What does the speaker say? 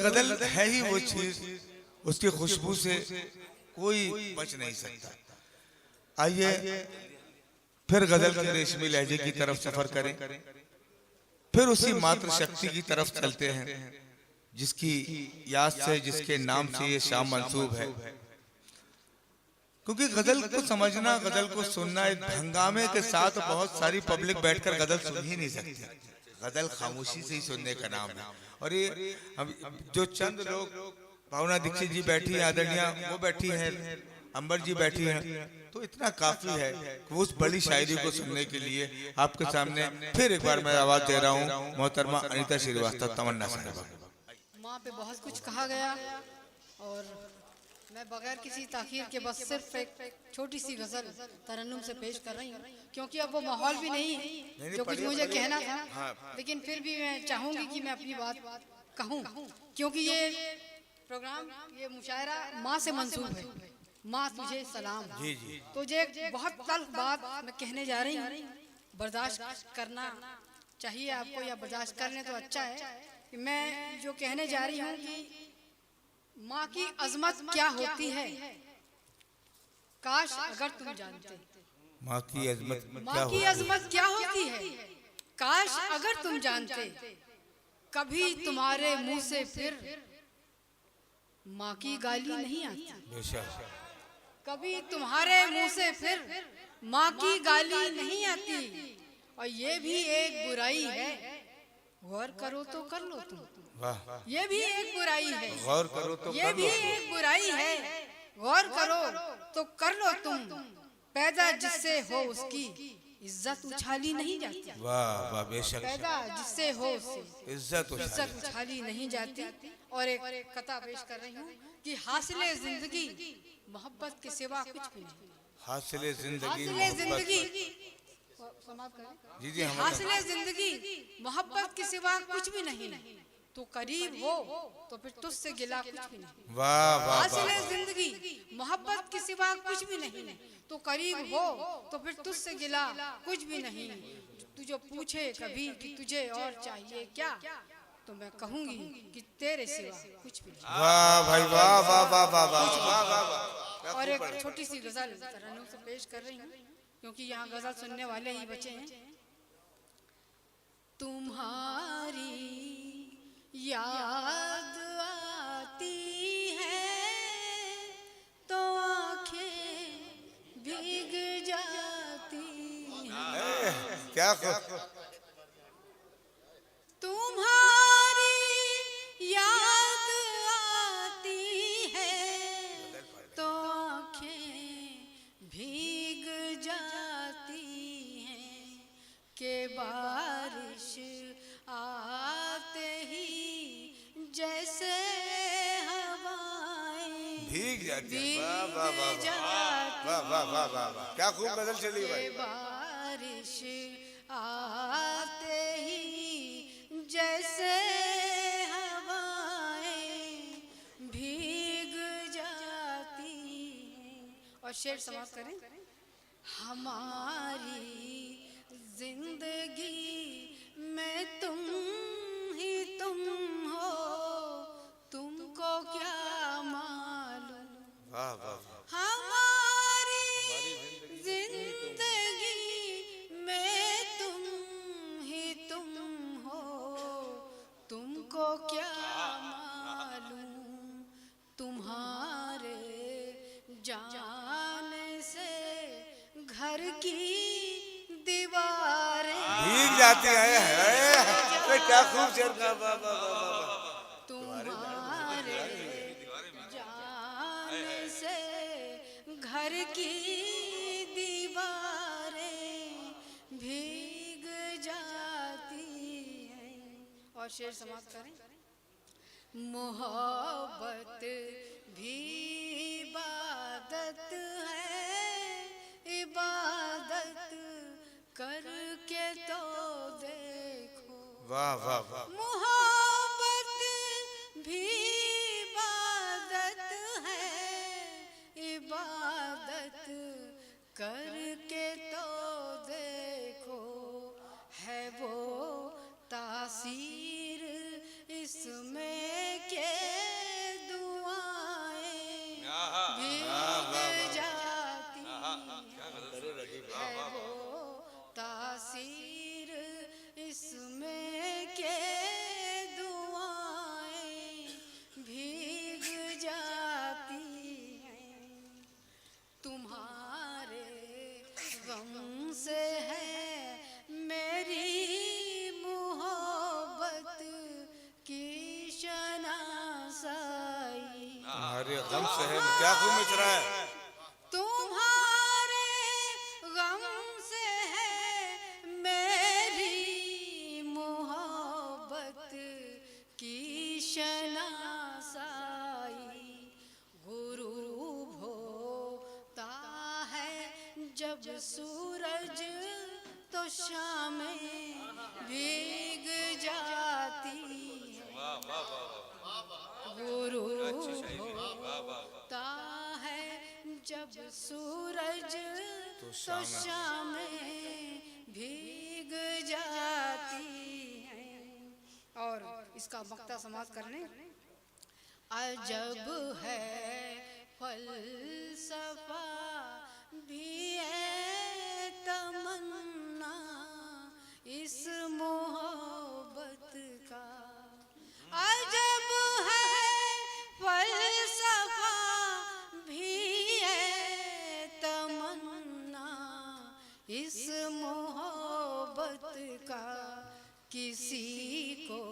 गजल है ही वो चीज, उसकी खुशबू से कोई बच नहीं सकता। आइए फिर गजल के रेशमी लहजे की तरफ सफर करें, फिर उसी मात्र शक्ति की तरफ चलते हैं जिसकी याद से, जिसके नाम से ये शाम मंसूब है। क्योंकि गजल को समझना, गजल को सुनना, एक हंगामे के साथ बहुत सारी पब्लिक बैठकर गजल सुन ही नहीं सकती। गजल खामोशी से ही सुनने का नाम है। और ये जो चंद लोग, भावना दीक्षित जी बैठी है, आदरणीय वो बैठी है, अंबर जी बैठी हैं, तो इतना काफी है कि उस बड़ी शायरी को सुनने के लिए आपके सामने फिर एक बार मैं आवाज दे रहा हूँ मोहतरमा अनीता श्रीवास्तव, तमन्ना साहिबा। माँ पे बहुत कुछ कहा गया और मैं बगैर किसी ताखीर के बस सिर्फ एक छोटी सी गजल तरन्नुम से पेश कर रही हूँ, क्योंकि अब वो माहौल भी नहीं है जो कुछ मुझे कहना था, लेकिन फिर भी मैं चाहूंगी कि मैं अपनी बात कहूँ, क्योंकि ये प्रोग्राम, ये मुशायरा माँ से मंसूब है। माँ तुझे सलाम। तो जो एक बहुत तल्ख बात मैं कहने जा रही हूँ, बर्दाश्त करना चाहिए आपको, या बर्दाश्त कर लें तो अच्छा है। कि मैं जो कहने जा रही हूँ कि माँ की अजमत क्या होती है, काश अगर तुम जानते। माँ की अजमत, माँ की अजमत क्या होती है, काश अगर तुम जानते। कभी तुम्हारे मुंह से फिर माँ की गाली नहीं आती, कभी तुम्हारे मुंह से फिर माँ की गाली नहीं आती। और ये भी एक बुराई है, गौर करो तो कर लो तुम। ये भी एक बुराई है, गौर करो तो ये भी एक बुराई है, गौर करो तो कर लो तुम। पैदा जिससे हो उसकी इज्जत उछाली नहीं जाती। वाह वाह, बेशक। पैदा जिससे हो उसकी इज्जत उछाली नहीं जाती। और एक कथा पेश कर रही हूँ कि हासिले जिंदगी मोहब्बत के सिवा कुछ भी नहीं। हासिले जिंदगी, जी जी, हासिले जिंदगी मोहब्बत के सिवा कुछ भी नहीं। तो करीब हो तो फिर तुझसे गिला कुछ भी नहीं। वाह वाह। हासिले जिंदगी मोहब्बत के सिवा कुछ भी नहीं, तो करीब हो तो फिर तुझसे गिला कुछ भी नहीं। तुझे पूछे कभी कि तुझे और चाहिए क्या, तो मैं कहूंगी कि तेरे सिवा कुछ भी नहीं। वाह भाई वाह वाह वाह वाह वाह वाह। और एक छोटी सी गजल तरन्नुम से पेश कर रही हूँ, क्योंकि यहाँ गजल सुनने वाले ही बचे हैं। तुम्हारी याद आती है तो आंखें भीग जाती हैं। क्या तुम्हारी याद आती है तो आंखें भीग जाती हैं, के बारिश आते ही जैसे हवाएं भीग जाती है। वाह वाह वाह वाह वाह वाह वाह, क्या खूब गजल चली भाई। बारिश आते ही जैसे हवाएं भीग जाती हैं। और शेर समाप्त करें। हमारी जिंदगी में तुम ही तुम हो, तुमको क्या मालूम। वाह वाह। हमारी जिंदगी में तुम ही तुम हो, तुमको क्या मालूम। तुम्हारे जाने से घर की दीवारें भीग जाती है। क्या खूब शेर। तुम्हारे जाने से घर की दीवारें भीग जाती हैं। और शेर समाप्त करें। मोहब्बत भी इबादत है, इबादत करके तो देखो। वाह वाह वाह। मोहब्बत भी इबादत है, इबादत करके तो देखो। है वो तासीर इसमें के तुम्हारे गम से है क्या खूब मच रहा है। तुम्हारे गम से है मेरी मोहब्बत की शनासाई। गुरूब होता है जब सूरज तो शामें भीग जाती है। गुरूब होता है जब सूरज तो शामें भीग जाती है। और इसका मक्ता समाज करने अजब है फलसफा भी है तमन्ना इस मोहब्बत का। अजब है फलसफा भी है तमन्ना इस मोहब्बत का। किसी को